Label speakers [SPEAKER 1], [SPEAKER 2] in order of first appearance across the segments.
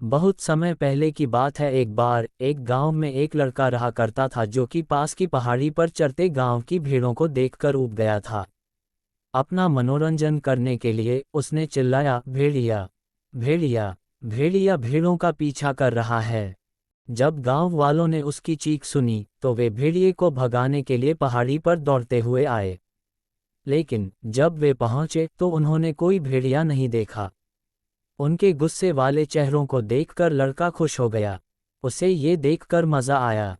[SPEAKER 1] बहुत समय पहले की बात है। एक बार एक गांव में एक लड़का रहा करता था जो कि पास की पहाड़ी पर चरते गांव की भीड़ों को देखकर ऊब गया था। अपना मनोरंजन करने के लिए उसने चिल्लाया, भेड़िया भेड़िया भेड़िया भीड़ों का पीछा कर रहा है। जब गांव वालों ने उसकी चीख सुनी तो वे भेड़िए को भगाने के लिए पहाड़ी पर दौड़ते हुए आए। लेकिन जब वे पहुंचे तो उन्होंने कोई भेड़िया नहीं देखा। उनके गुस्से वाले चेहरों को देखकर लड़का खुश हो गया। उसे ये देखकर मजा आया।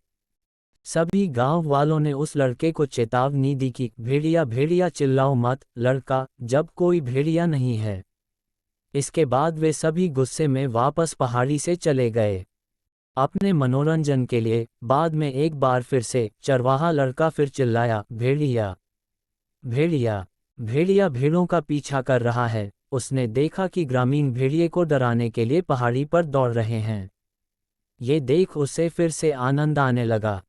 [SPEAKER 1] सभी गांव वालों ने उस लड़के को चेतावनी दी कि भेड़िया भेड़िया चिल्लाओ मत लड़का, जब कोई भेड़िया नहीं है। इसके बाद वे सभी गुस्से में वापस पहाड़ी से चले गए। अपने मनोरंजन के लिए बाद में एक बार फिर से चरवाहा लड़का फिर चिल्लाया, भेड़िया भेड़िया भेड़िया भीड़ों का पीछा कर रहा है। उसने देखा कि ग्रामीण भेड़िए को डराने के लिए पहाड़ी पर दौड़ रहे हैं। ये देख उसे फिर से आनंद आने लगा।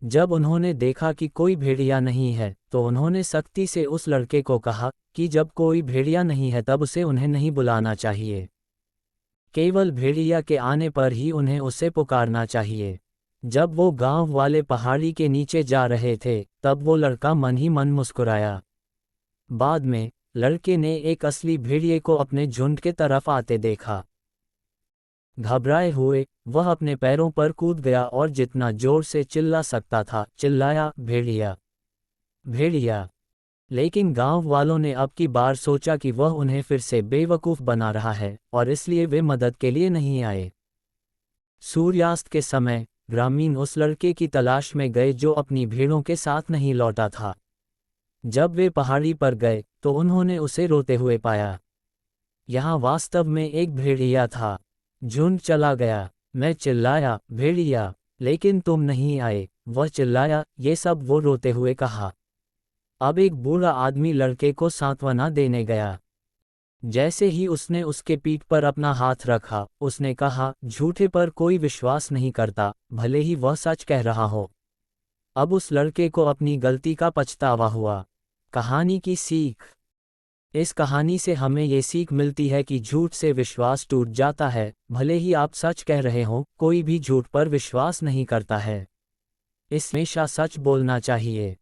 [SPEAKER 1] जब उन्होंने देखा कि कोई भेड़िया नहीं है तो उन्होंने सख्ती से उस लड़के को कहा कि जब कोई भेड़िया नहीं है तब उसे उन्हें नहीं बुलाना चाहिए। केवल भेड़िया के आने पर ही उन्हें उसे पुकारना चाहिए। जब वो गांव वाले पहाड़ी के नीचे जा रहे थे तब वो लड़का मन ही मन मुस्कुराया। बाद में लड़के ने एक असली भेड़िए को अपने झुंड के तरफ आते देखा। घबराए हुए वह अपने पैरों पर कूद गया और जितना जोर से चिल्ला सकता था चिल्लाया, भेड़िया भेड़िया। लेकिन गांव वालों ने अब की बार सोचा कि वह उन्हें फिर से बेवकूफ़ बना रहा है और इसलिए वे मदद के लिए नहीं आए। सूर्यास्त के समय ग्रामीण उस लड़के की तलाश में गए जो अपनी भीड़ों के साथ नहीं लौटा था। जब वे पहाड़ी पर गए तो उन्होंने उसे रोते हुए पाया। यहाँ वास्तव में एक भेड़िया था। झुंड चला गया। मैं चिल्लाया, भेड़िया, लेकिन तुम नहीं आए। वह चिल्लाया, ये सब वो रोते हुए कहा। अब एक बूढ़ा आदमी लड़के को सांत्वना देने गया। जैसे ही उसने उसके पीठ पर अपना हाथ रखा उसने कहा, झूठे पर कोई विश्वास नहीं करता, भले ही वह सच कह रहा हो। अब उस लड़के को अपनी गलती का पछतावा हुआ। कहानी की सीख। इस कहानी से हमें ये सीख मिलती है कि झूठ से विश्वास टूट जाता है। भले ही आप सच कह रहे हों, कोई भी झूठ पर विश्वास नहीं करता है। इस हमेशा सच बोलना चाहिए।